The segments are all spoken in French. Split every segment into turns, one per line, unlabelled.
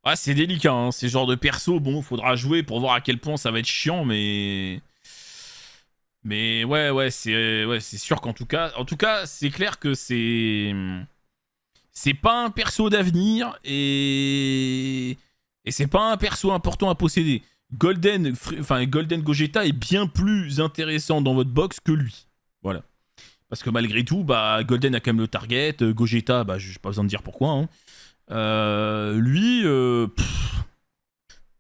Ah, c'est délicat, hein. Ces genres de perso, bon, faudra jouer pour voir à quel point ça va être chiant, mais... Mais ouais, c'est sûr en tout cas, c'est clair que c'est pas un perso d'avenir et c'est pas un perso important à posséder. Golden Gogeta est bien plus intéressant dans votre box que lui. Voilà. Parce que malgré tout, bah, Golden a quand même le target, Gogeta, bah, j'ai pas besoin de dire pourquoi, hein. Lui,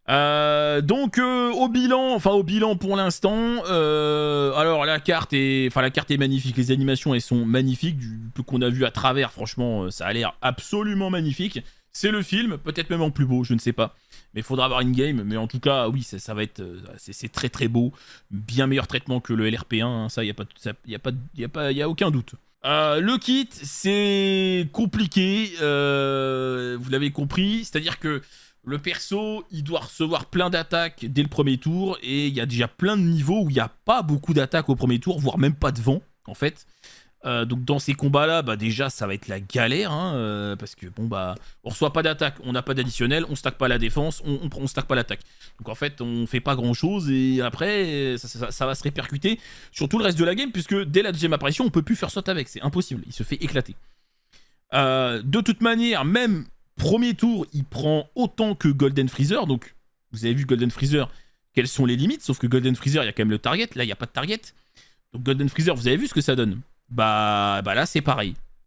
donc au bilan pour l'instant, alors la carte est magnifique, les animations elles sont magnifiques, du peu qu'on a vu à travers, franchement ça a l'air absolument magnifique. C'est le film, peut-être même en plus beau, je ne sais pas, mais il faudra avoir une game, mais en tout cas oui ça va être, c'est très très beau, bien meilleur traitement que le LRP1, hein, ça y a pas, y a aucun doute. Le kit, c'est compliqué, vous l'avez compris, c'est-à-dire que le perso, il doit recevoir plein d'attaques dès le premier tour, et il y a déjà plein de niveaux où il n'y a pas beaucoup d'attaques au premier tour, voire même pas de vent, en fait. Donc dans ces combats-là, bah déjà, ça va être la galère, hein, parce que bon bah, on reçoit pas d'attaque, on n'a pas d'additionnel, on stack pas la défense, on stack pas l'attaque. Donc en fait, on fait pas grand-chose, et après, ça va se répercuter sur tout le reste de la game, puisque dès la deuxième apparition, on peut plus faire saute avec, c'est impossible, il se fait éclater. De toute manière, même premier tour, il prend autant que Golden Freezer. Donc, vous avez vu Golden Freezer, quelles sont les limites. Sauf que Golden Freezer, il y a quand même le target. Là, il n'y a pas de target. Donc, Golden Freezer, vous avez vu ce que ça donne. Bah là, c'est pareil.